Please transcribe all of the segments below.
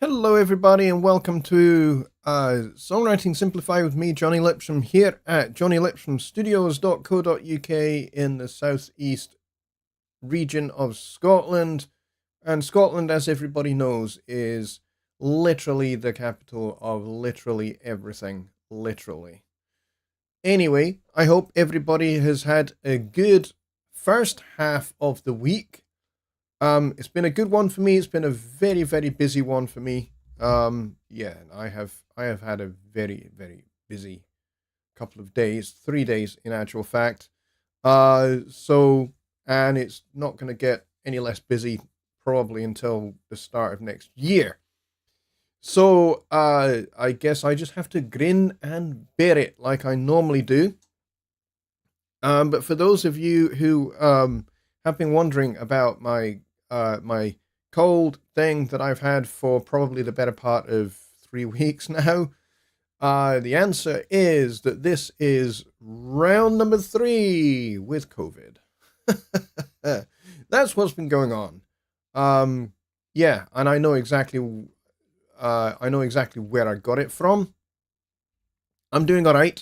Hello, everybody, and welcome to Songwriting Simplified with me, Jonny Lipsham, here at jonnylipshamstudios.co.uk in the southeast region of Scotland. And Scotland, as everybody knows, is literally the capital of literally everything. Literally. Anyway, I hope everybody has had a good first half of the week. It's been a good one for me. It's been a very, very busy one for me. Yeah, I have had a very, very busy couple of days, 3 days in actual fact. And it's not going to get any less busy probably until the start of next year. So, I guess I just have to grin and bear it like I normally do. But for those of you who, have been wondering about my cold thing that I've had for probably the better part of 3 weeks now, the answer is that this is round number 3 with COVID. That's what's been going on. Yeah, and I know exactly where I got it from. I'm doing all right.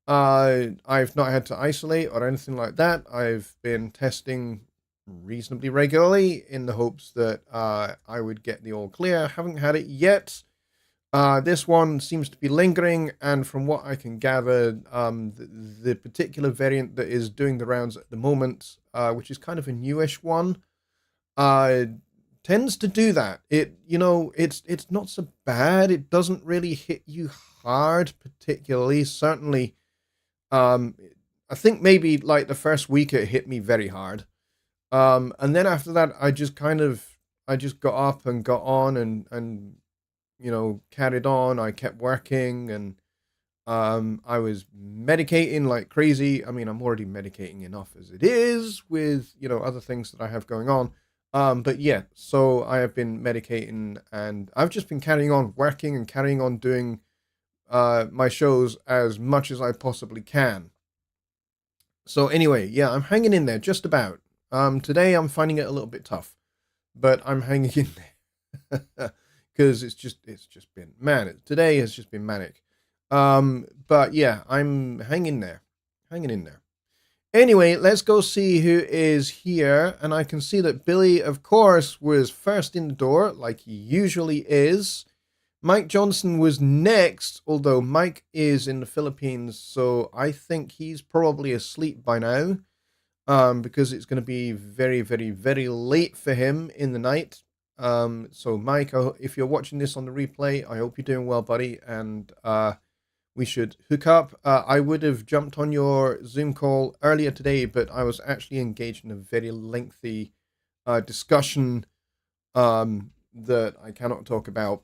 I've not had to isolate or anything like that. I've been testing reasonably regularly in the hopes that I would get the all clear. Haven't had it yet. This one seems to be lingering, and from what I can gather, the particular variant that is doing the rounds at the moment, which is kind of a newish one, tends to do that. It's not so bad. It doesn't really hit you hard, particularly. Certainly, I think maybe like the first week it hit me very hard. And then after that, I just got up and got on and carried on. I kept working, and I was medicating like crazy. I mean, I'm already medicating enough as it is with, other things that I have going on. But yeah, so I have been medicating, and I've just been carrying on working and carrying on doing my shows as much as I possibly can. So anyway, yeah, I'm hanging in there just about. Today I'm finding it a little bit tough, but I'm hanging in there because it's just been today has just been manic. But yeah, I'm hanging there. Anyway, let's go see who is here, and I can see that Billy, of course, was first in the door, like he usually is. Mike Johnson was next, although Mike is in the Philippines, so I think he's probably asleep by now. Because it's going to be very, very, very late for him in the night. So Mike, if you're watching this on the replay, I hope you're doing well, buddy, and we should hook up. I would have jumped on your Zoom call earlier today, but I was actually engaged in a very lengthy discussion that I cannot talk about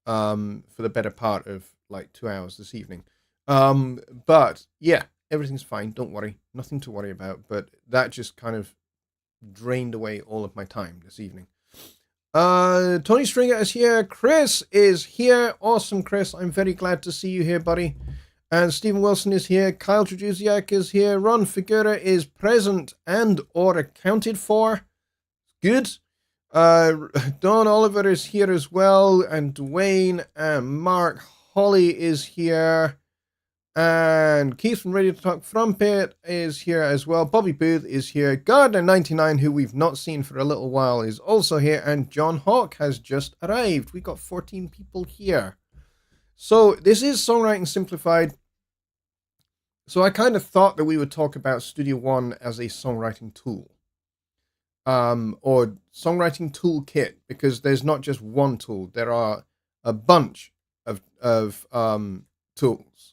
for the better part of like 2 hours this evening. But yeah, everything's fine. Don't worry. Nothing to worry about. But that just kind of drained away all of my time this evening. Tony Stringer is here. Chris is here. Awesome, Chris. I'm very glad to see you here, buddy. And Stephen Wilson is here. Kyle Trajuziak is here. Ron Figura is present and or accounted for. Good. Don Oliver is here as well. And Dwayne and Mark Holly is here. And Keith from Ready to Talk Trumpet is here as well. Bobby Booth is here. Gardner99, who we've not seen for a little while, is also here. And John Hawk has just arrived. We got 14 people here. So this is Songwriting Simplified. So I kind of thought that we would talk about Studio One as a songwriting tool. Or songwriting toolkit, because there's not just one tool. There are a bunch of tools,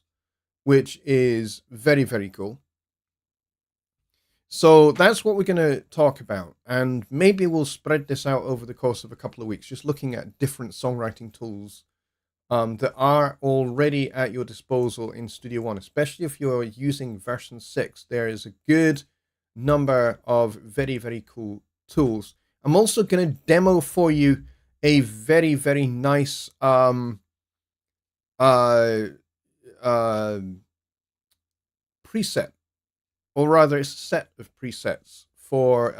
which is very, very cool. So that's what we're going to talk about. And maybe we'll spread this out over the course of a couple of weeks, just looking at different songwriting tools that are already at your disposal in Studio One, especially if you're using version 6. There is a good number of very, very cool tools. I'm also going to demo for you a very, very nice preset, or rather it's a set of presets for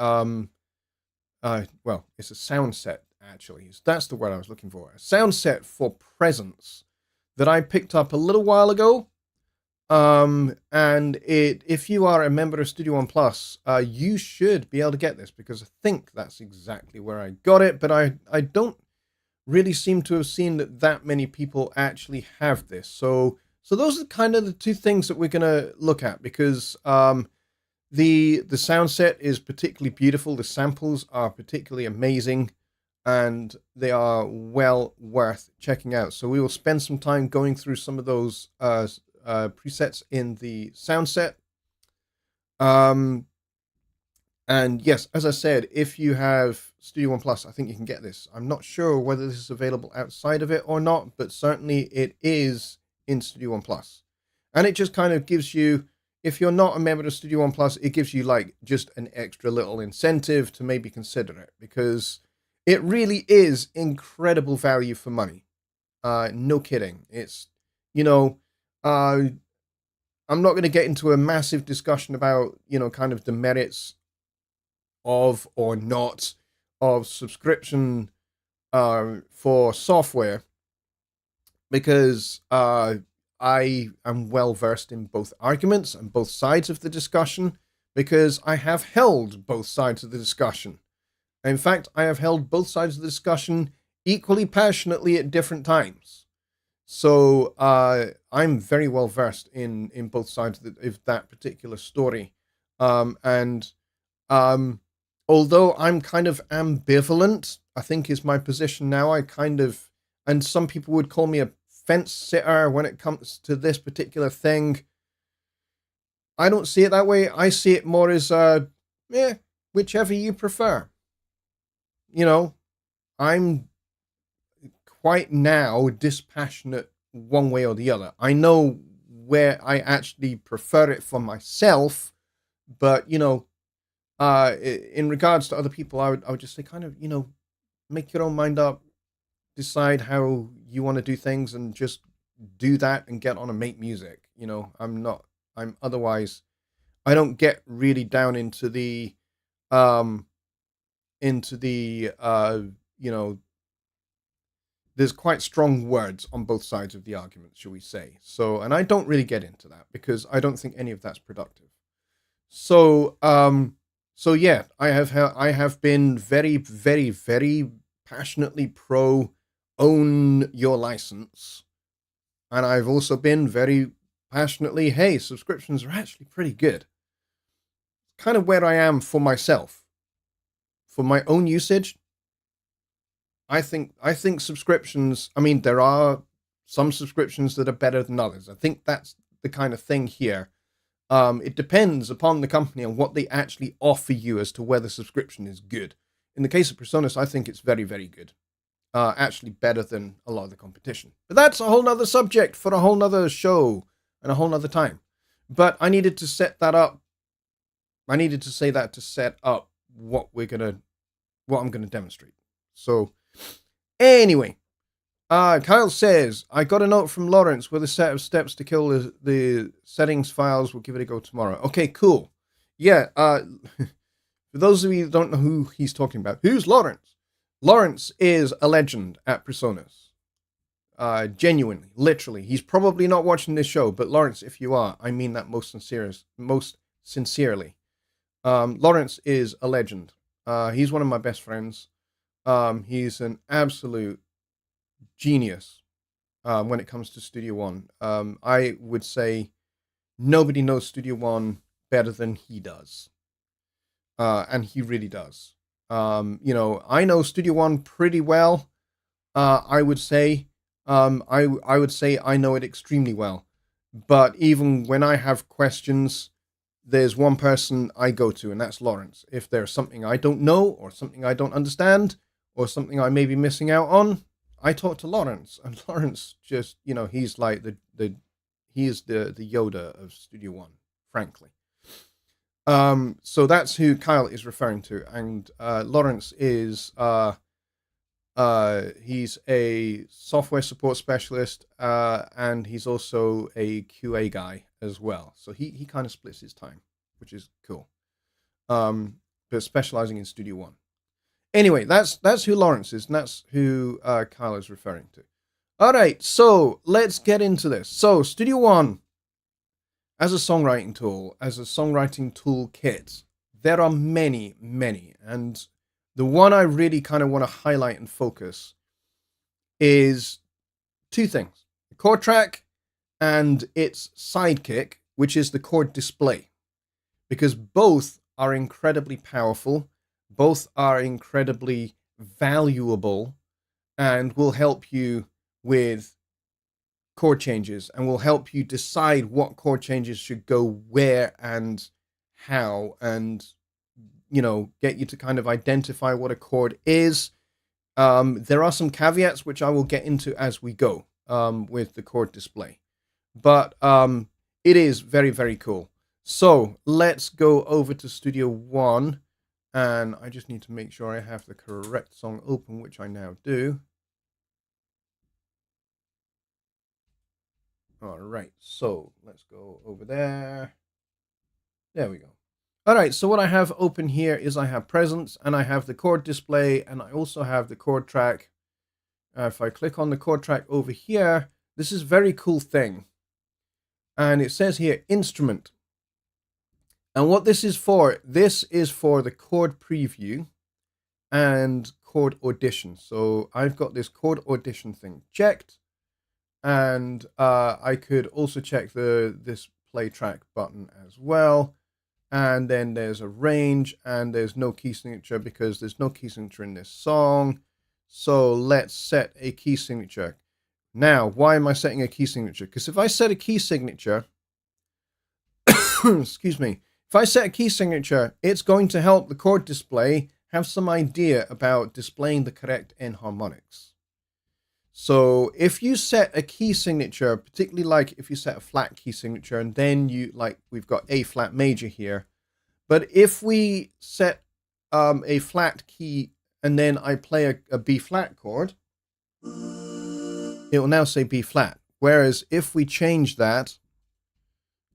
well, it's a sound set actually. That's the word I was looking for. A sound set for Presence that I picked up a little while ago. And if you are a member of Studio One Plus, you should be able to get this, because I think that's exactly where I got it, but I don't really seem to have seen that many people actually have this. So those are kind of the two things that we're going to look at, because the sound set is particularly beautiful. The samples are particularly amazing, and they are well worth checking out. So we will spend some time going through some of those presets in the sound set. And yes, as I said, if you have Studio One Plus, I think you can get this. I'm not sure whether this is available outside of it or not, but certainly it is in Studio One Plus. And it just kind of gives you, if you're not a member of Studio One Plus, it gives you like just an extra little incentive to maybe consider it, because it really is incredible value for money. No kidding. It's, you know, I'm not going to get into a massive discussion about, kind of the merits of or not of subscription for software, because I am well versed in both arguments and both sides of the discussion, because I have held both sides of the discussion. In fact, I have held both sides of the discussion equally passionately at different times. So I'm very well versed in both sides of that particular story. And although I'm kind of ambivalent, I think is my position now. And some people would call me a fence sitter when it comes to this particular thing. I don't see it that way. I see it more as, whichever you prefer. I'm quite now dispassionate one way or the other. I know where I actually prefer it for myself, but in regards to other people, I would just say kind of, make your own mind up, decide how you want to do things, and just do that and get on and make music. Otherwise, I don't get really down into the there's quite strong words on both sides of the argument, shall we say. So, and I don't really get into that, because I don't think any of that's productive. So, yeah, I have been very, very, very passionately pro own your license. And I've also been very passionately, hey, subscriptions are actually pretty good. Kind of where I am for myself. For my own usage, I think subscriptions, there are some subscriptions that are better than others. I think that's the kind of thing here. It depends upon the company and what they actually offer you as to whether subscription is good. In the case of Presonus, I think it's very, very good. Actually better than a lot of the competition. But that's a whole nother subject for a whole nother show and a whole nother time. But I needed to set that up. I needed to say that to set up what I'm gonna demonstrate. So anyway, Kyle says, I got a note from Lawrence with a set of steps to kill the settings files. We'll give it a go tomorrow. Okay, cool. Yeah, for those of you who don't know who he's talking about, who's Lawrence? Lawrence is a legend at Presonus. Genuinely, literally. He's probably not watching this show, but Lawrence, if you are, I mean that most sincerely. Lawrence is a legend. He's one of my best friends. He's an absolute genius when it comes to Studio One. I would say nobody knows Studio One better than he does. And he really does. I know Studio One pretty well. I would say I would say I know it extremely well. But even when I have questions, there's one person I go to, and that's Lawrence. If there's something I don't know, or something I don't understand, or something I may be missing out on, I talk to Lawrence. And Lawrence just, he's like he is the Yoda of Studio One, frankly. So that's who Kyle is referring to. And Lawrence is he's a software support specialist, and he's also a QA guy as well. So he kind of splits his time, which is cool. but specializing in Studio One. Anyway, that's who Lawrence is, and that's who Kyle is referring to. All right, so let's get into this. So Studio One, as a songwriting tool, as a songwriting toolkit, there are many, many, and the one I really kind of want to highlight and focus is two things: the chord track and its sidekick, which is the chord display, because both are incredibly powerful, both are incredibly valuable, and will help you with chord changes and will help you decide what chord changes should go where and how, and get you to kind of identify what a chord is. There are some caveats which I will get into as we go with the chord display, but it is very, very cool. So let's go over to Studio One, and I just need to make sure I have the correct song open, which I now do. All right, so let's go over there. There we go. All right, so what I have open here is I have presence, and I have the chord display, and I also have the chord track. If I click on the chord track over here, this is a very cool thing. And it says here, instrument. And what this is for the chord preview and chord audition. So I've got this chord audition thing checked. And I could also check this play track button as well. And then there's a range, and there's no key signature because there's no key signature in this song. So let's set a key signature. Now, why am I setting a key signature? Because if I set a key signature, excuse me, if I set a key signature, it's going to help the chord display have some idea about displaying the correct enharmonics. So if you set a key signature, particularly like if you set a flat key signature, and then we've got A flat major here, but if we set a flat key and then I play a B flat chord, it will now say B flat. Whereas if we change that,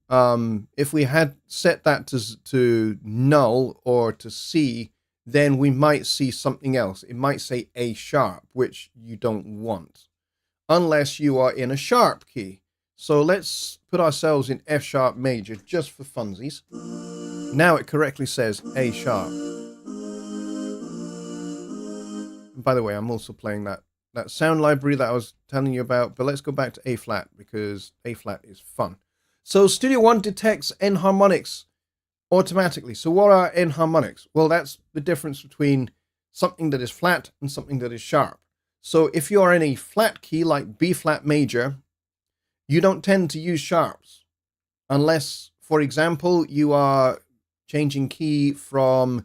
if we had set that to null or to C, then we might see something else. It might say A sharp, which you don't want, unless you are in a sharp key. So let's put ourselves in F sharp major just for funsies. Now it correctly says A sharp. And by the way, I'm also playing that sound library that I was telling you about, but let's go back to A flat because A flat is fun. So Studio One detects enharmonics automatically. So what are enharmonics? Well, that's the difference between something that is flat and something that is sharp. So if you are in a flat key like B flat major, you don't tend to use sharps unless, for example, you are changing key from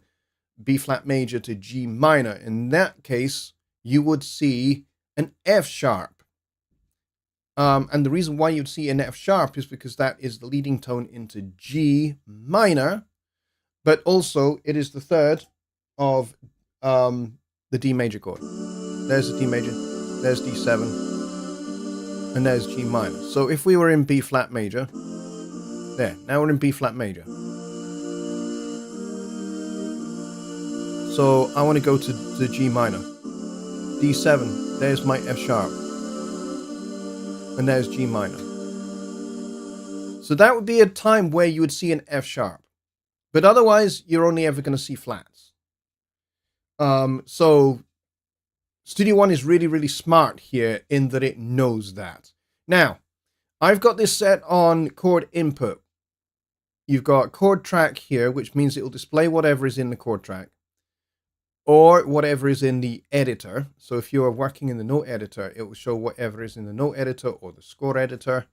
B flat major to G minor. In that case, you would see an F sharp. And the reason why you'd see an F sharp is because that is the leading tone into G minor, but also it is the third of the D major chord. There's the D major, there's D7, and there's G minor. So if we were in B flat major, there, now we're in B flat major. So I want to go to the G minor. D7, there's my F sharp. And there's G minor. So that would be a time where you would see an F sharp. But otherwise, you're only ever going to see flats. So Studio One is really, really smart here in that it knows that. Now, I've got this set on chord input. You've got chord track here, which means it will display whatever is in the chord track or whatever is in the editor. So if you are working in the note editor, it will show whatever is in the note editor or the score editor.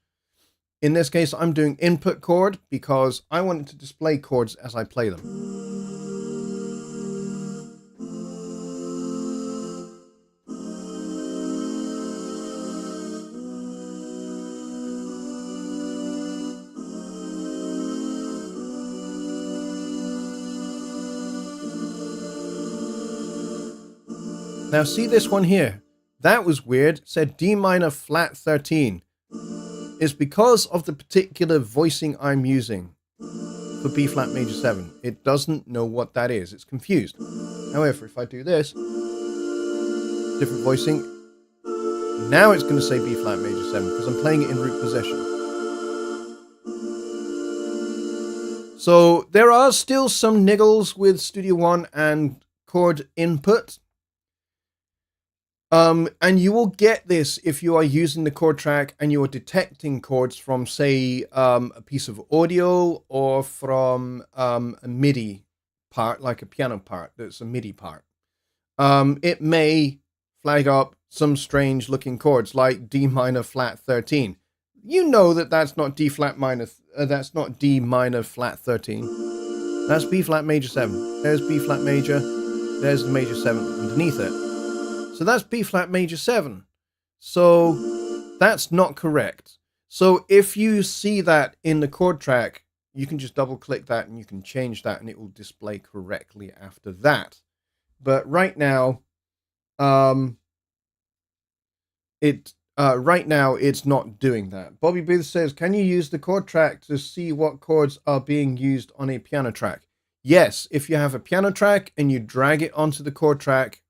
In this case, I'm doing input chord because I want it to display chords as I play them. Now see this one here. That was weird. It said D minor flat 13. It's because of the particular voicing I'm using. for B flat major 7. It doesn't know what that is. It's confused. However, if I do this, different voicing, now it's going to say B flat major 7 because I'm playing it in root position. So there are still some niggles with Studio One and chord input. And you will get this if you are using the chord track and you are detecting chords from, say, a piece of audio or from a MIDI part, like a piano part that's a MIDI part. It may flag up some strange looking chords like D minor flat 13. You know that that's not D flat minor, that's not D minor flat 13. That's B flat major 7. There's B flat major. There's the major 7 underneath it. So that's B flat major 7. So that's not correct. So if you see that in the chord track, you can just double click that and you can change that and it will display correctly after that. But right now, right now it's not doing that. Bobby Booth says, can you use the chord track to see what chords are being used on a piano track? Yes, if you have a piano track and you drag it onto the chord track,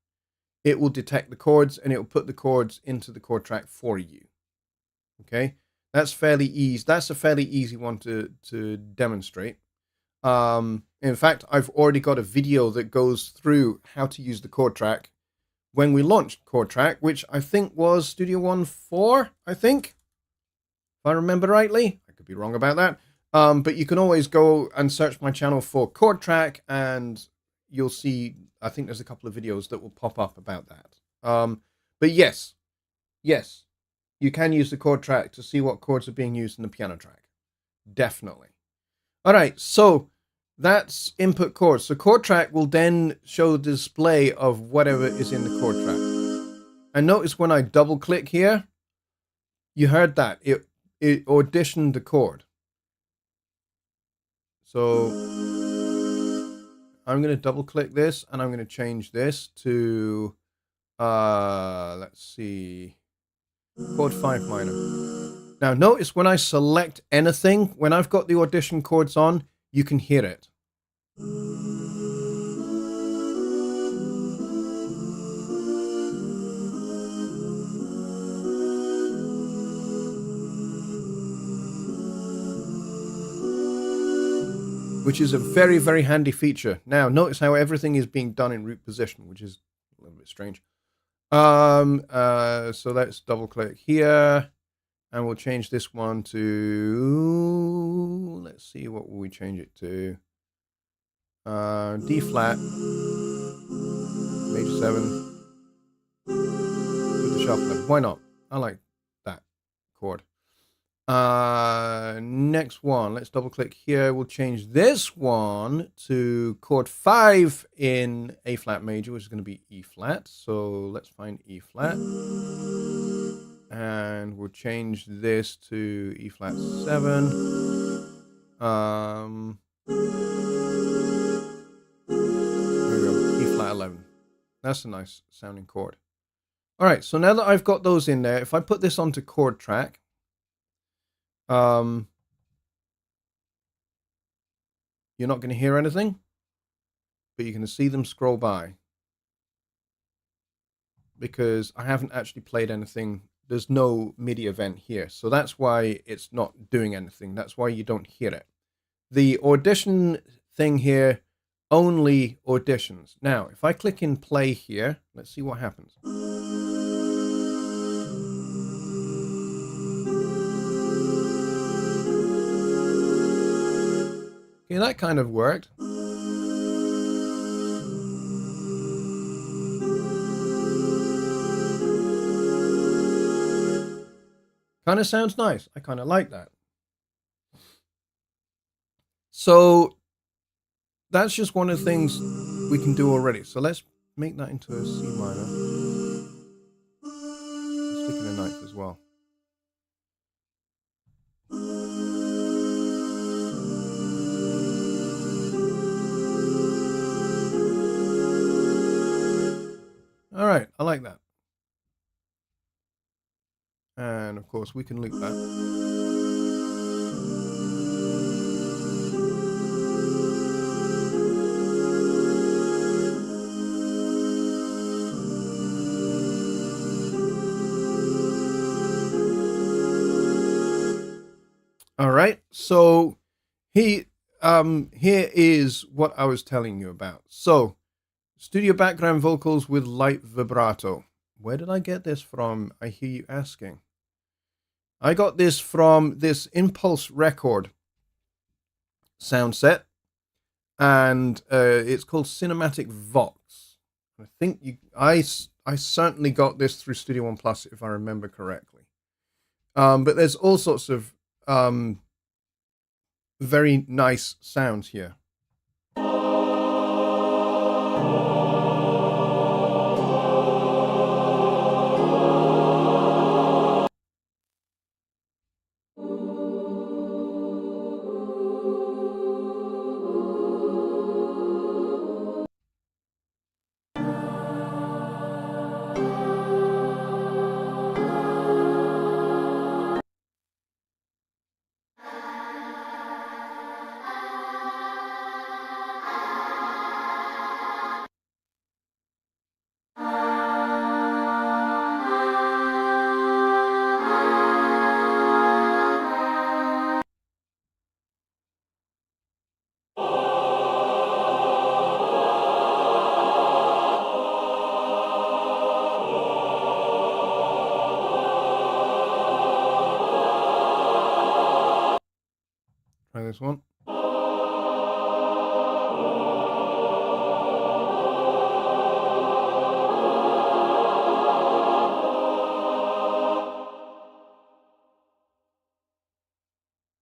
it will detect the chords and it will put the chords into the chord track for you. Okay, that's fairly easy. That's a fairly easy one to demonstrate. In fact, I've already got a video that goes through how to use the chord track when we launched chord track, which I think was Studio One 4, I think, if I remember rightly. I could be wrong about that. But you can always go and search my channel for chord track and you'll see, I think there's a couple of videos that will pop up about that. But yes, you can use the chord track to see what chords are being used in the piano track. Definitely. All right, so that's input chords. So chord track will then show the display of whatever is in the chord track. And notice when I double click here, you heard that. It auditioned the chord. So I'm going to double click this and I'm going to change this to, let's see, chord 5 minor. Now notice when I select anything, when I've got the audition chords on, you can hear it. Which is a very, very handy feature. Now, notice how everything is being done in root position, which is a little bit strange. So let's double click here and we'll change this one to, let's see, what will we change it to? D flat, major 7 with the sharp 11. Why not? I like that chord. Next one, let's double click here. We'll change this one to chord 5 in A flat major, which is going to be E flat. So let's find E flat. And we'll change this to E flat 7. There we go, E flat 11. That's a nice sounding chord. All right, so now that I've got those in there, if I put this onto chord track, you're not going to hear anything, but you're going to see them scroll by because I haven't actually played anything. There's no MIDI event here, so that's why it's not doing anything. That's why you don't hear it. The audition thing here only auditions. Now, if I click in play here, let's see what happens. Okay, that kind of worked. Kind of sounds nice. I kind of like that. So that's just one of the things we can do already. So let's make that into a C minor. Let's stick in a ninth as well. All right, I like that. And of course, we can loop that. So here is what I was telling you about. So studio background vocals with light vibrato. Where did I get this from? I hear you asking. I got this from this Impulse record sound set, and it's called Cinematic Vox. I think I certainly got this through Studio One Plus, if I remember correctly. But there's all sorts of very nice sounds here. Try this one.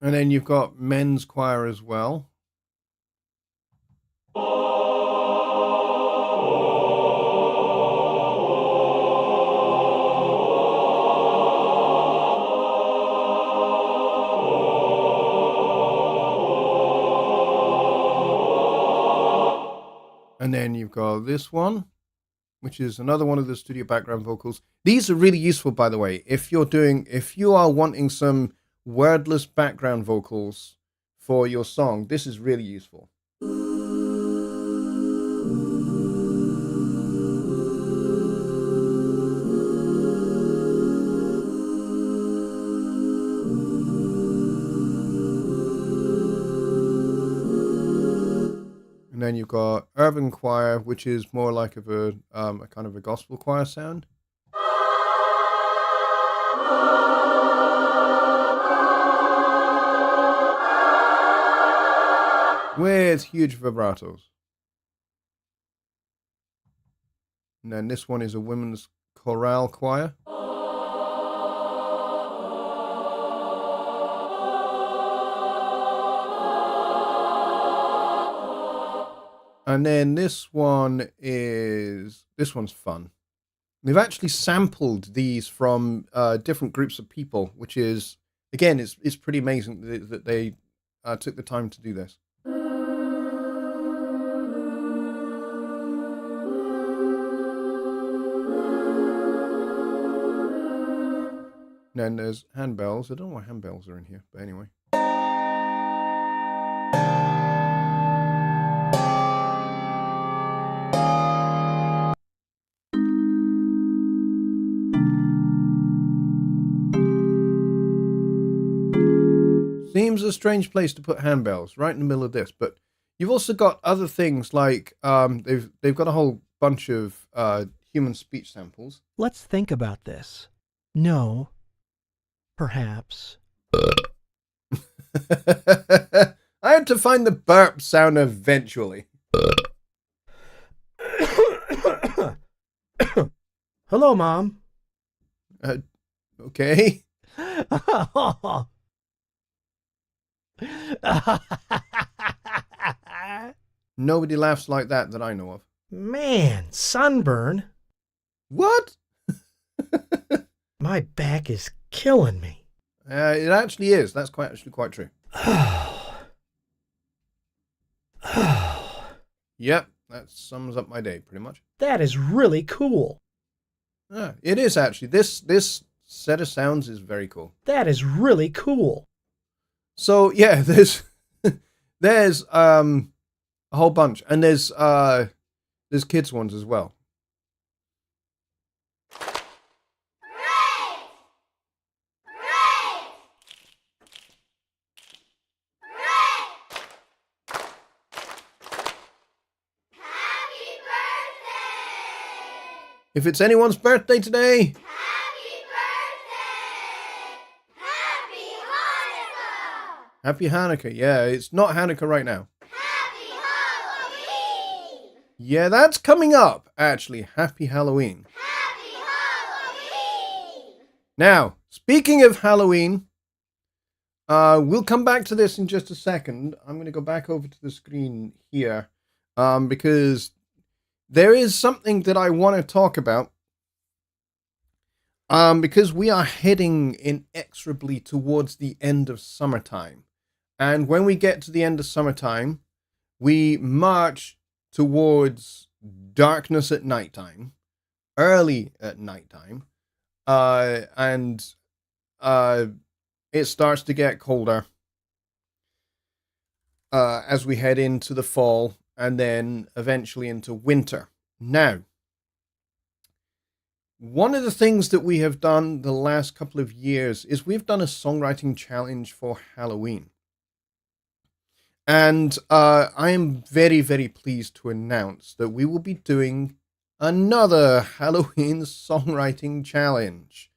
And then you've got men's choir as well. And then you've got this one, which is another one of the studio background vocals. These are really useful, by the way, if you are wanting some wordless background vocals for your song. This is really useful. And then you've got urban choir, which is more like a kind of a gospel choir sound. With huge vibratos. And then this one is a women's chorale choir. And then this one's fun. They've actually sampled these from different groups of people, which is, again, it's pretty amazing that they took the time to do this. And then there's handbells. I don't know why handbells are in here, but anyway. Seems a strange place to put handbells, right in the middle of this, but you've also got other things like they've got a whole bunch of human speech samples. Let's think about this. No. Perhaps. I had to find the burp sound eventually. Hello, Mom. Okay. Nobody laughs like that I know of. Man, sunburn. What? My back is killing me. It actually is. That's actually quite true. Yep, that sums up my day pretty much. That is really cool. It is actually. This set of sounds is very cool. That is really cool. So yeah, there's a whole bunch, and there's kids ones as well. If it's anyone's birthday today, Happy birthday! Happy Hanukkah! happy Hanukkah. Yeah, it's not Hanukkah right now. Happy Halloween! Yeah, that's coming up, actually. Happy Halloween. Happy Halloween! Now, speaking of Halloween, we'll come back to this in just a second. I'm going to go back over to the screen here because there is something that I want to talk about because we are heading inexorably towards the end of summertime. And when we get to the end of summertime, we march towards darkness at nighttime, early at nighttime, and it starts to get colder as we head into the fall and then eventually into winter. Now, one of the things that we have done the last couple of years is we've done a songwriting challenge for Halloween. And I am very, very pleased to announce that we will be doing another Halloween songwriting challenge.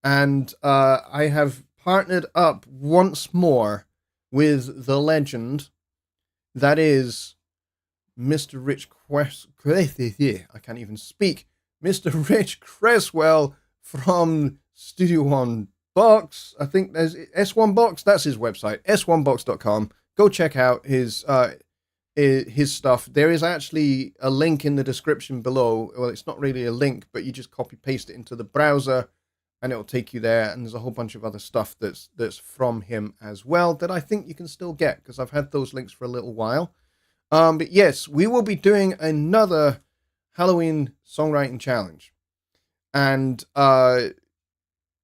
And I have partnered up once more with the legend that is Mr. Rich I can't even speak. Mr. Rich Cresswell from Studio One Box. I think there's S1 Box. That's his website, s1box.com. Go check out his stuff. There is actually a link in the description below. Well, it's not really a link, but you just copy paste it into the browser and it'll take you there. And there's a whole bunch of other stuff that's from him as well that I think you can still get because I've had those links for a little while. But yes, we will be doing another Halloween songwriting challenge. And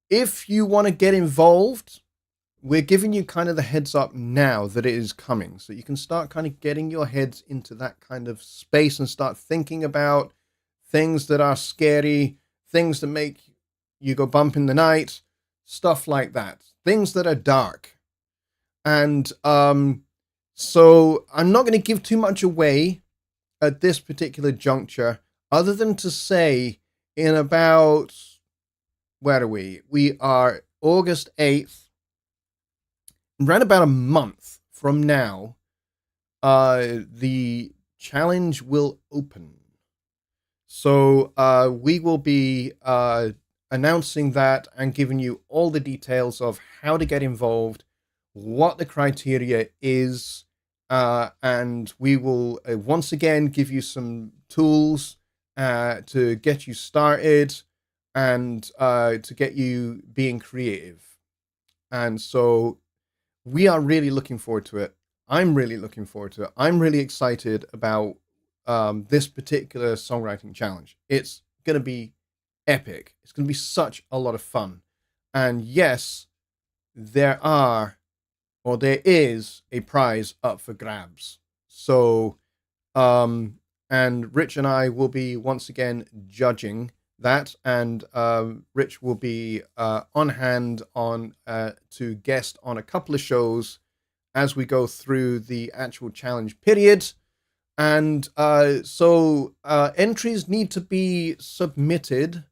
if you want to get involved, we're giving you kind of the heads up now that it is coming. So you can start kind of getting your heads into that kind of space and start thinking about things that are scary, things that make you go bump in the night, stuff like that. Things that are dark. And so I'm not going to give too much away at this particular juncture, other than to say in about, where are we? We are August 8th. Around about a month from now, the challenge will open. So we will be announcing that and giving you all the details of how to get involved, what the criteria is, and we will once again give you some tools to get you started and to get you being creative. And so we are really looking forward to it. I'm really looking forward to it. I'm really excited about this particular songwriting challenge. It's going to be epic. It's going to be such a lot of fun. And yes, there is a prize up for grabs. So, and Rich and I will be once again judging that, and Rich will be on hand to guest on a couple of shows as we go through the actual challenge period. And so entries need to be submitted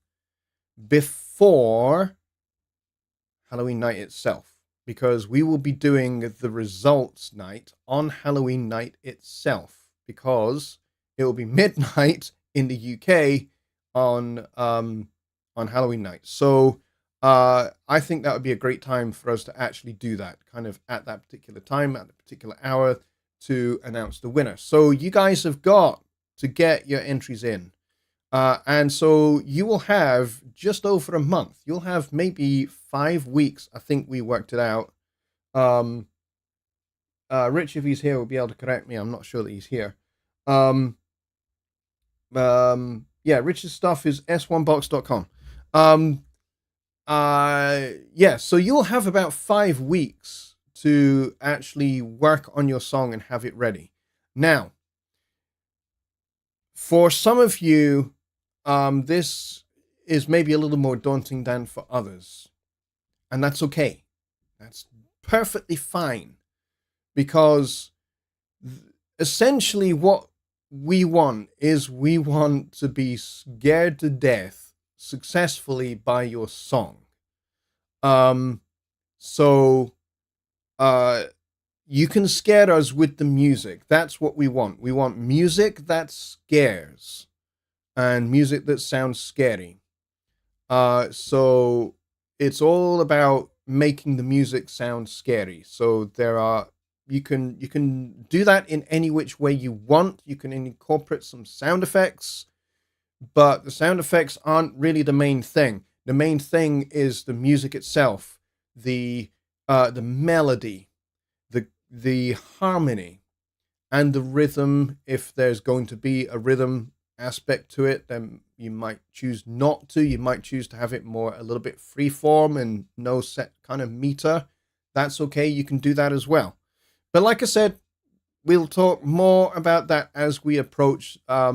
before Halloween night itself, because we will be doing the results night on Halloween night itself, because it will be midnight in the UK on Halloween night. So I think that would be a great time for us to actually do that, kind of at that particular time, at the particular hour, to announce the winner. So you guys have got to get your entries in. And so you will have just over a month. You'll have maybe 5 weeks. I think we worked it out. Rich, if he's here, will be able to correct me. I'm not sure that he's here. Yeah, Rich's stuff is s1box.com. Yeah, so you'll have about 5 weeks to actually work on your song and have it ready. Now, for some of you, this is maybe a little more daunting than for others. And that's okay. That's perfectly fine. Because essentially what we want is we want to be scared to death successfully by your song. Um, so uh, you can scare us with the music. That's what we want. We want music that scares and music that sounds scary. So it's all about making the music sound scary. So you can do that in any which way you want. You can incorporate some sound effects, but the sound effects aren't really the main thing. The main thing is the music itself, the melody, the harmony, and the rhythm. If there's going to be a rhythm aspect to it, then you might choose not to. You might choose to have it more a little bit freeform and no set kind of meter. That's okay. You can do that as well. But like I said, we'll talk more about that as we approach uh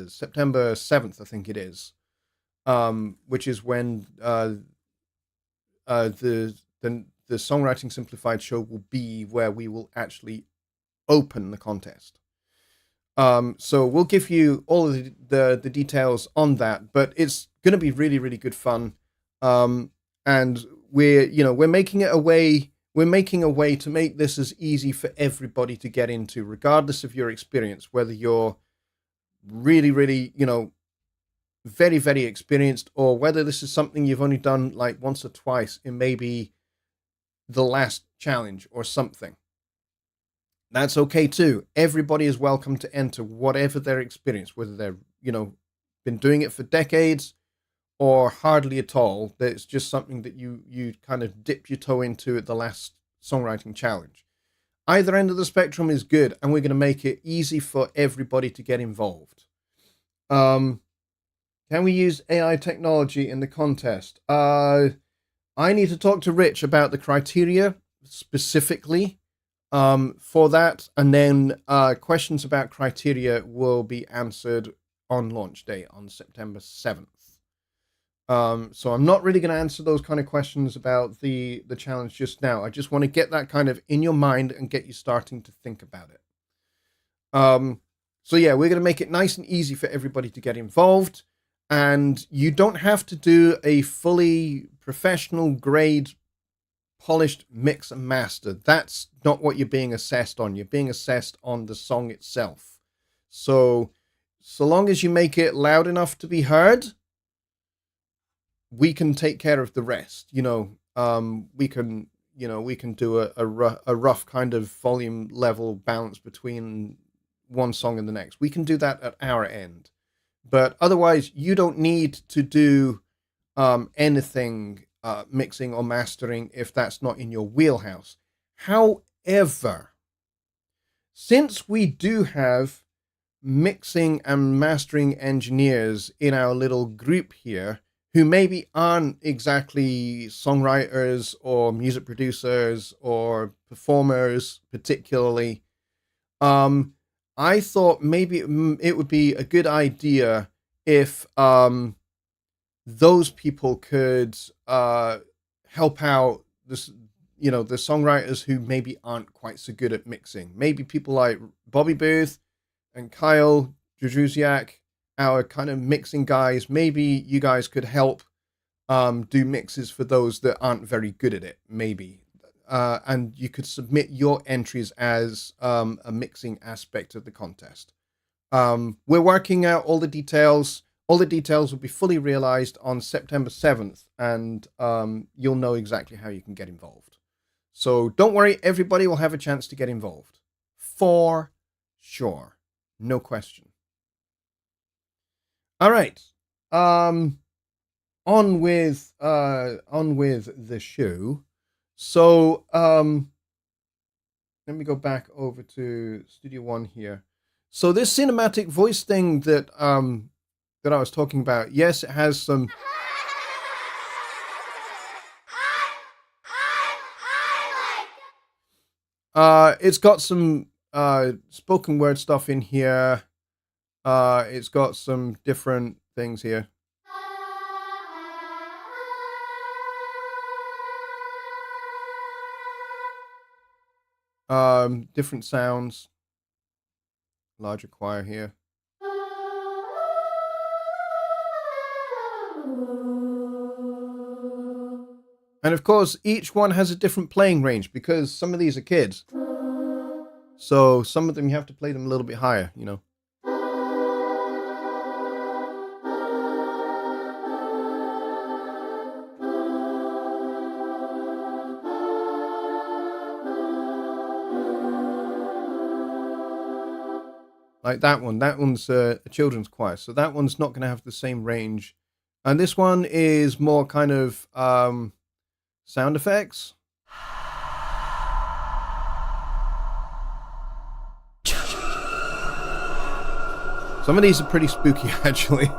September 7th, I think it is. Which is when the Songwriting Simplified show will be, where we will actually open the contest. So we'll give you all of the details on that, but it's going to be really, really good fun. And we're making it a way, we're making a way to make this as easy for everybody to get into, regardless of your experience, whether you're really, really, very, very experienced, or whether this is something you've only done like once or twice in maybe the last challenge or something. That's okay too. Everybody is welcome to enter, whatever their experience, whether they're, been doing it for decades or hardly at all. That's just something that you kind of dip your toe into at the last songwriting challenge. Either end of the spectrum is good, and we're going to make it easy for everybody to get involved. Can we use AI technology in the contest? I need to talk to Rich about the criteria specifically for that, and then questions about criteria will be answered on launch day on September 7th. So I'm not really going to answer those kind of questions about the challenge just now. I just want to get that kind of in your mind and get you starting to think about it. So yeah, we're going to make it nice and easy for everybody to get involved, and you don't have to do a fully professional grade polished mix and master. That's not what you're being assessed on. You're being assessed on the song itself. So long as you make it loud enough to be heard, we can take care of the rest. We can do a rough kind of volume level balance between one song and the next. We can do that at our end. But otherwise, you don't need to do anything mixing or mastering if that's not in your wheelhouse. However, since we do have mixing and mastering engineers in our little group here who maybe aren't exactly songwriters or music producers or performers particularly, I thought maybe it would be a good idea if those people could help out this, the songwriters who maybe aren't quite so good at mixing. Maybe people like Bobby Booth and Kyle Jadrusiak, our kind of mixing guys. Maybe you guys could help do mixes for those that aren't very good at it, maybe. And you could submit your entries as a mixing aspect of the contest. We're working out all the details. All the details will be fully realized on September 7th, and you'll know exactly how you can get involved. So don't worry, everybody will have a chance to get involved. For sure. No question. All right. On with the show. So let me go back over to Studio One here. So this cinematic voice thing that I was talking about, yes, it has some. It's got some spoken word stuff in here. It's got some different things here. Different sounds. larger choir here. And of course, each one has a different playing range because some of these are kids. So some of them you have to play them a little bit higher, you know. Like that one. That one's a children's choir. So that one's not going to have the same range. And this one is more kind of sound effects. Some of these are pretty spooky, actually.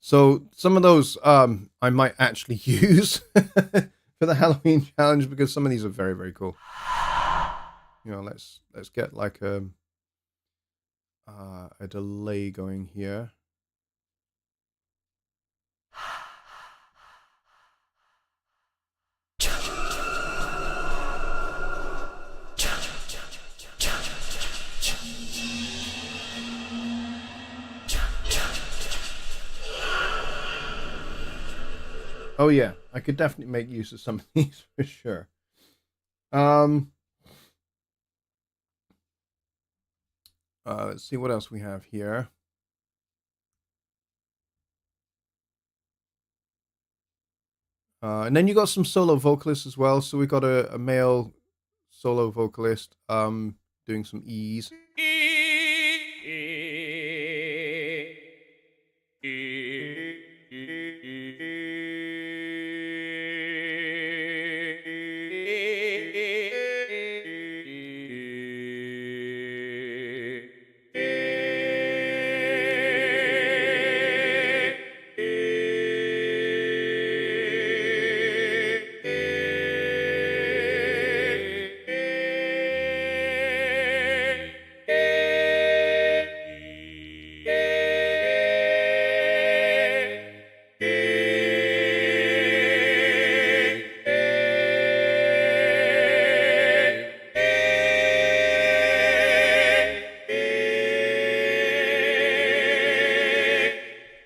So some of those I might actually use for the Halloween challenge because some of these are very, very cool. You know, let's get like a delay going here. Oh yeah, I could definitely make use of some of these for sure. Let's see what else we have here. And then you got some solo vocalists as well. So we got a male solo vocalist doing some E's.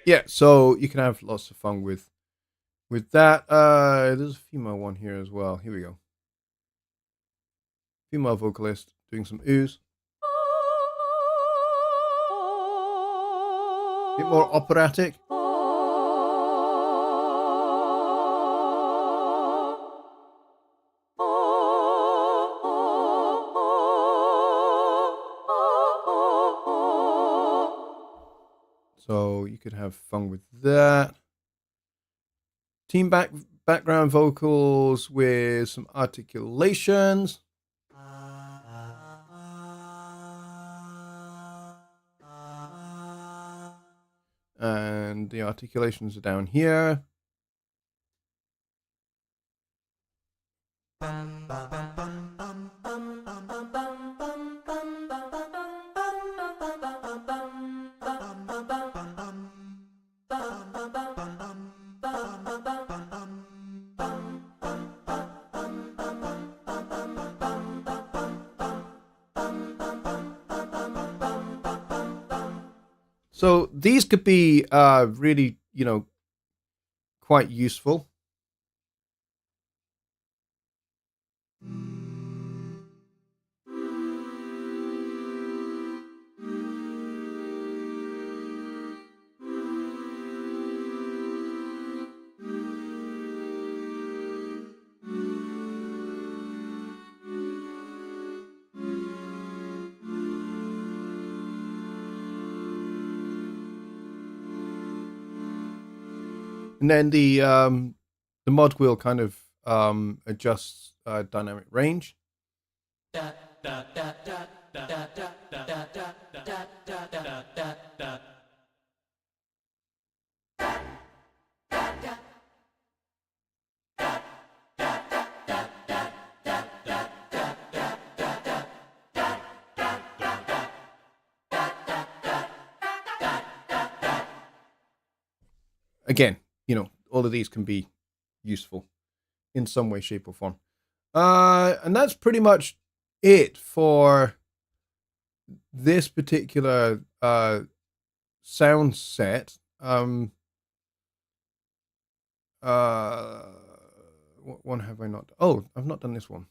Yeah, so you can have lots of fun with that. There's a female one here as well. Here we go. Female vocalist doing some oohs. Bit more operatic. So you could have fun with that. Team background vocals with some articulations. And the articulations are down here. So these could be really, you know, quite useful. And then the mod wheel kind of adjusts dynamic range. Again, all of these can be useful in some way, shape, or form. And that's pretty much it for this particular sound set. What one have I not? Oh, I've not done this one.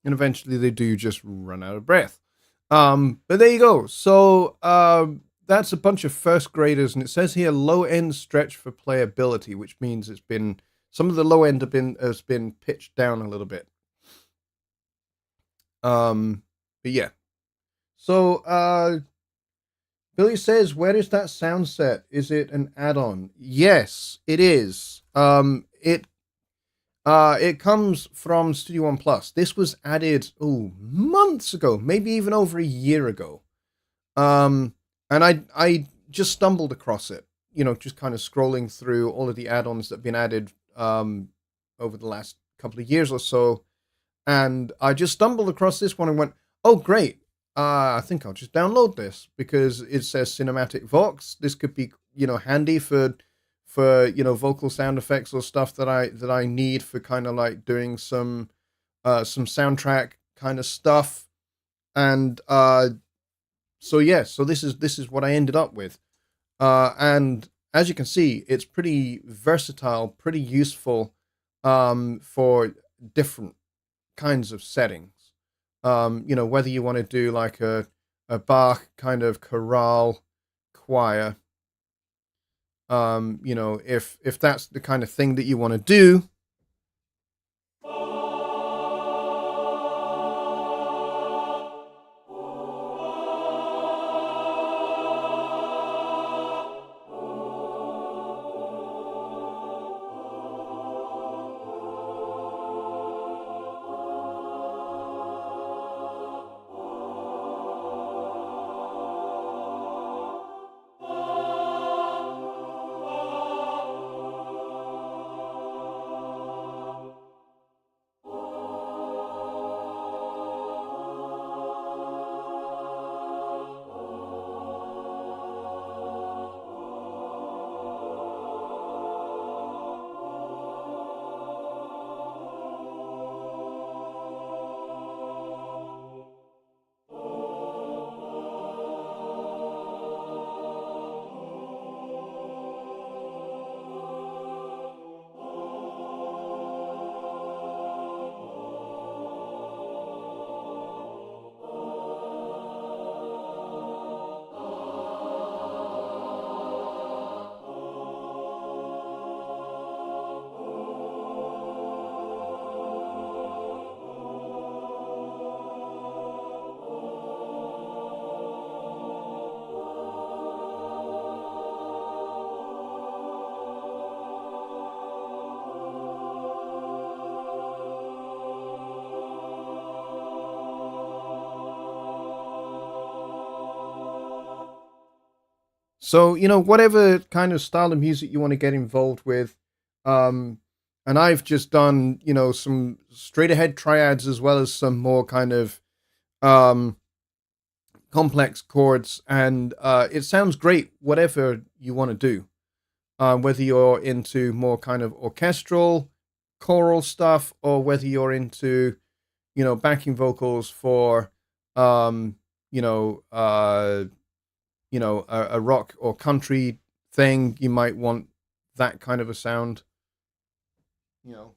And eventually they do just run out of breath. But there you go. So that's a bunch of first graders, and it says here low end stretch for playability, which means it's been some of the low end has been pitched down a little bit. But yeah. So Billy says, where is that sound set? Is it an add-on? Yes, it is. It comes from Studio One Plus. This was added months ago, maybe even over a year ago. And I just stumbled across it, just kind of scrolling through all of the add-ons that have been added over the last couple of years or so. And I just stumbled across this one and went, oh, great. I think I'll just download this because it says Cinematic Vox. This could be, handy for vocal sound effects or stuff that I need for kind of like doing some soundtrack kind of stuff. And so this is what I ended up with. And as you can see, it's pretty versatile, pretty useful for different kinds of settings. Whether you want to do like a Bach kind of chorale choir, if that's the kind of thing that you want to do. So, whatever kind of style of music you want to get involved with. And I've just done, some straight ahead triads as well as some more kind of um, complex chords. And it sounds great, whatever you want to do. Whether you're into more kind of orchestral, choral stuff, or whether you're into, backing vocals for, um, a rock or country thing, you might want that kind of a sound, you know.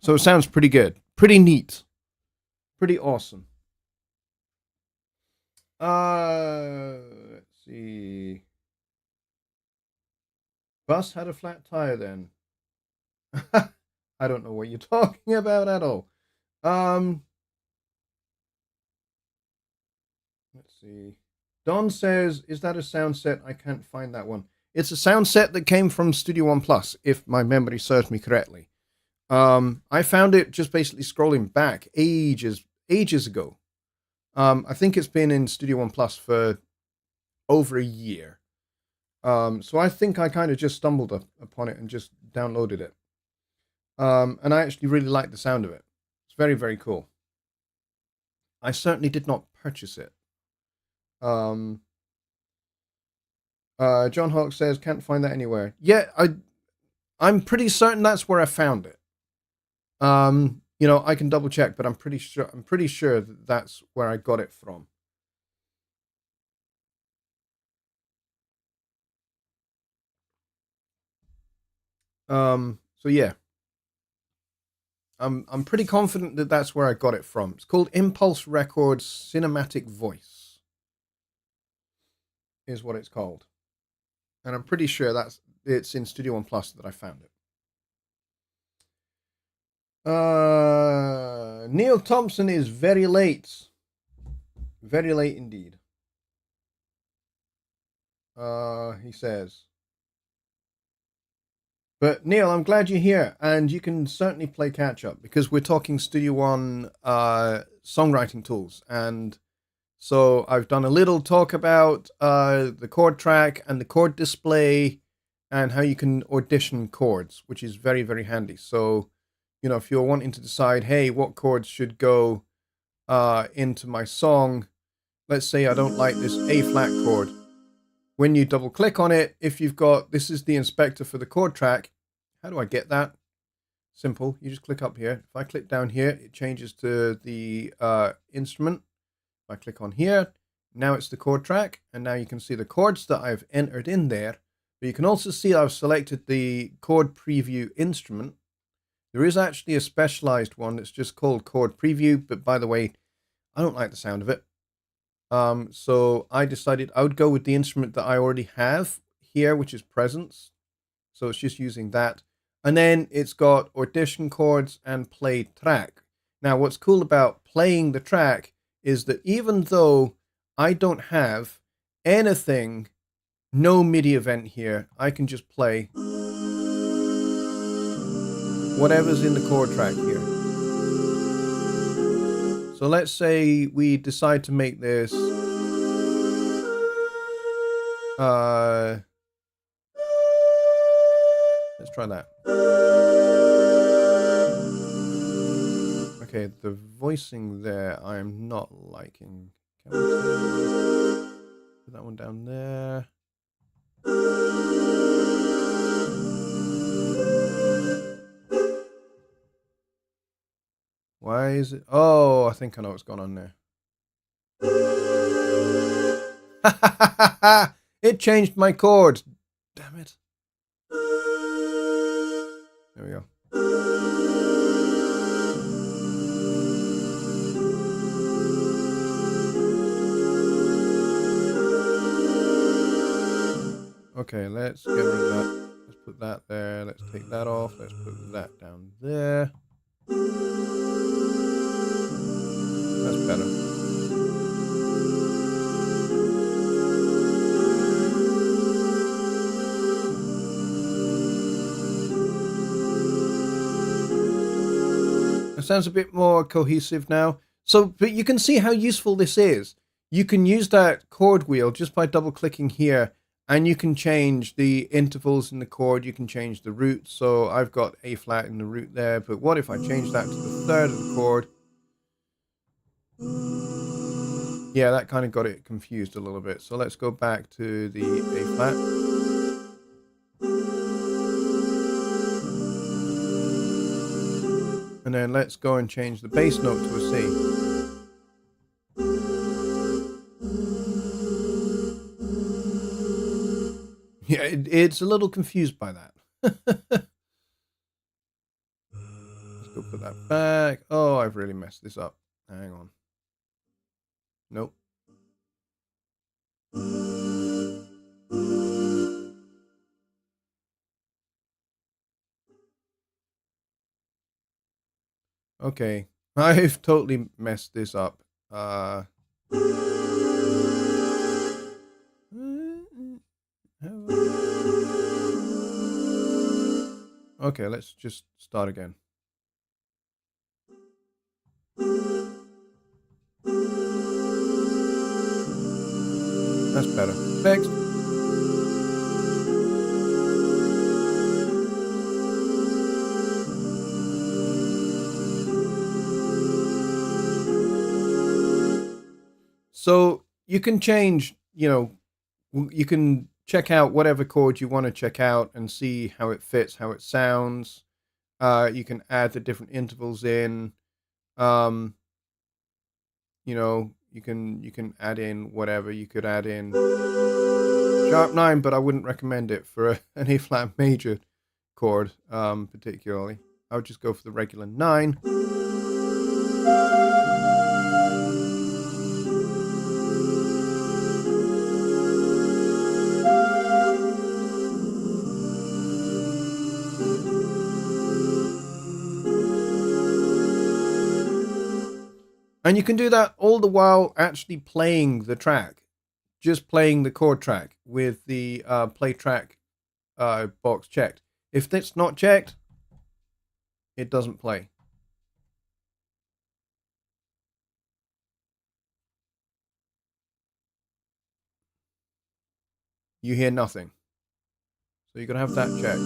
So it sounds pretty good, pretty neat, pretty awesome. Let's see. Bus had a flat tire then. I don't know what you're talking about at all. Let's see. Don says, "Is that a sound set? I can't find that one." It's a sound set that came from Studio One Plus, if my memory serves me correctly. I found it just basically scrolling back ages ago. I think it's been in Studio One Plus for over a year. So I think I kind of just stumbled upon it and just downloaded it. And I actually really like the sound of it. It's very, very cool. I certainly did not purchase it. John Hawk says, "Can't find that anywhere." Yeah, I'm pretty certain that's where I found it. I can double check, but I'm pretty sure that that's where I got it from. So yeah. I'm pretty confident that that's where I got it from. It's called Impulse Records Cinematic Voice, is what it's called. And I'm pretty sure it's in Studio One Plus that I found it. Neil Thompson is very late. Very late indeed. He says. But Neil, I'm glad you're here, and you can certainly play catch up because we're talking Studio One songwriting tools, and so I've done a little talk about the chord track and the chord display, and how you can audition chords, which is very, very handy. So, if you're wanting to decide, hey, what chords should go into my song, let's say I don't like this A flat chord. When you double click on it, if you've got, this is the inspector for the chord track. How do I get that? Simple. You just click up here. If I click down here, it changes to the instrument. If I click on here, now it's the chord track. And now you can see the chords that I've entered in there. But you can also see I've selected the chord preview instrument. There is actually a specialized one that's just called chord preview. But by the way, I don't like the sound of it. So I decided I would go with the instrument that I already have here, which is presence. So it's just using that. And then it's got audition chords and play track. Now, what's cool about playing the track is that even though I don't have anything, no MIDI event here, I can just play whatever's in the chord track here. So let's say we decide to make this Let's try that. Okay, the voicing there I am not liking. Can we put that one down there? Why is it? Oh, I think I know what's going on there. It changed my chord. Damn it. There we go. Okay, let's get rid of that. Let's put that there. Let's take that off. Let's put that down there. That's better. It sounds a bit more cohesive now. So, but you can see how useful this is. You can use that chord wheel just by double clicking here, and you can change the intervals in the chord. You can change the root. So I've got A flat in the root there, but what if I change that to the third of the chord? Yeah, that kind of got it confused a little bit. So let's go back to the A flat. And then let's go and change the bass note to a C. Yeah, it's a little confused by that. Let's go put that back. Oh, I've really messed this up. Hang on. Nope. Okay, I've totally messed this up. Okay, let's just start again. That's better. Next. So you can change, you can check out whatever chord you want to check out and see how it fits, how it sounds. You can add the different intervals in. You can add in whatever. You could add in sharp 9, but I wouldn't recommend it for an A flat major chord, particularly. I would just go for the regular 9. And you can do that all the while actually playing the track, just playing the chord track with the play track box checked. If that's not checked, it doesn't play. You hear nothing. So you're going to have that checked.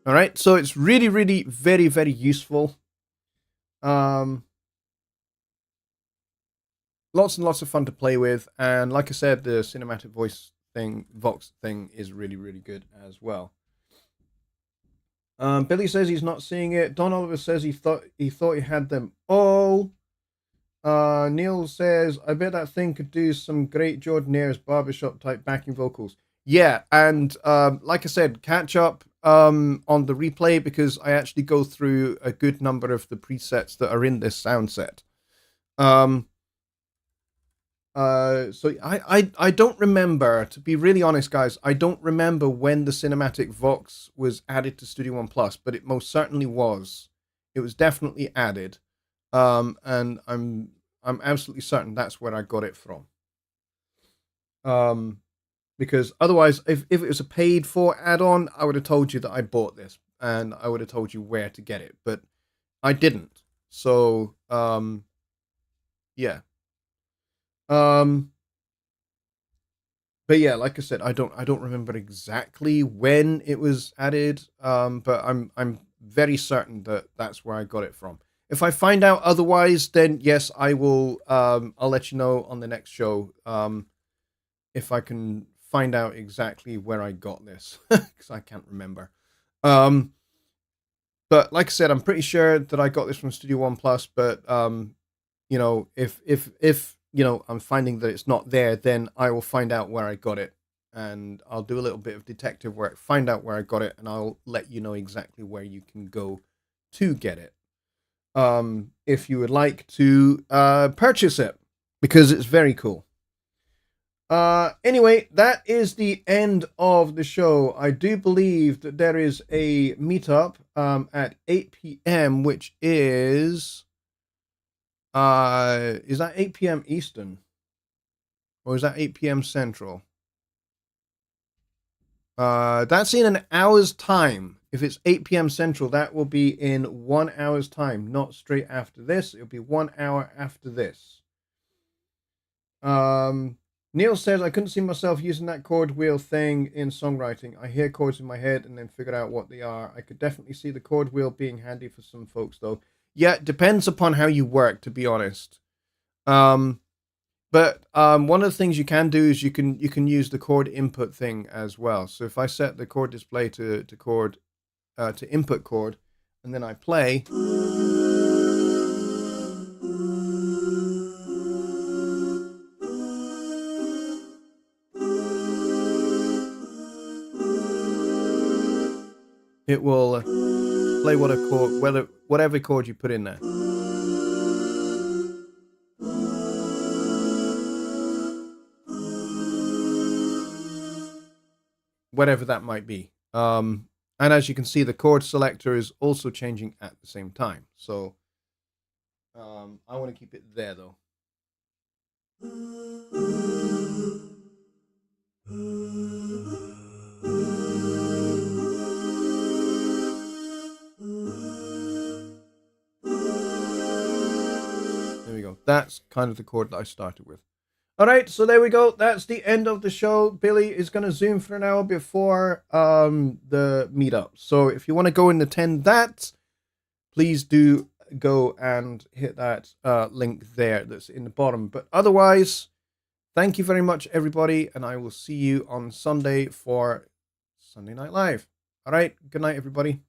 All right, so it's really, really very, very useful. Lots and lots of fun to play with. And like I said, the cinematic voice thing, Vox thing is really, really good as well. Billy says he's not seeing it. Don Oliver says he thought he had them all. Neil says, I bet that thing could do some great Jordanaires barbershop type backing vocals. Yeah, and like I said, catch up on the replay because I actually go through a good number of the presets that are in this sound set. So I don't remember, to be really honest, guys, I don't remember when the cinematic Vox was added to Studio One Plus, but it most certainly was. It was definitely added. And I'm absolutely certain that's where I got it from. Because otherwise, if it was a paid for add-on, I would have told you that I bought this and I would have told you where to get it, but I didn't. So, yeah. But yeah, like I said, I don't remember exactly when it was added. But I'm very certain that that's where I got it from. If I find out otherwise, then yes, I will. I'll let you know on the next show. If I can find out exactly where I got this, because I can't remember. But like I said, I'm pretty sure that I got this from Studio One Plus. But you know, if you know I'm finding that it's not there, then I will find out where I got it, and I'll do a little bit of detective work, find out where I got it, and I'll let you know exactly where you can go to get it. If you would like to purchase it, because it's very cool. Anyway, that is the end of the show. I do believe that there is a meetup at 8 p.m., which is that 8 p.m. Eastern? Or is that 8 p.m. Central? That's in an hour's time. If it's 8 p.m. Central, that will be in 1 hour's time, not straight after this. It'll be 1 hour after this. Neil says, I couldn't see myself using that chord wheel thing in songwriting. I hear chords in my head and then figure out what they are. I could definitely see the chord wheel being handy for some folks, though. Yeah, it depends upon how you work, to be honest. But one of the things you can do is you can use the chord input thing as well. So if I set the chord display to input chord, and then I play, it will play whatever chord you put in there. Whatever that might be. And as you can see, the chord selector is also changing at the same time. So I want to keep it there, though. There we go. That's kind of the chord that I started with. All right, so there we go. That's the end of the show. Billy is going to Zoom for an hour before the meetup. So if you want to go and attend that, please do go and hit that link there that's in the bottom. But otherwise, thank you very much, everybody, and I will see you on Sunday for Sunday Night Live. All right, good night, everybody.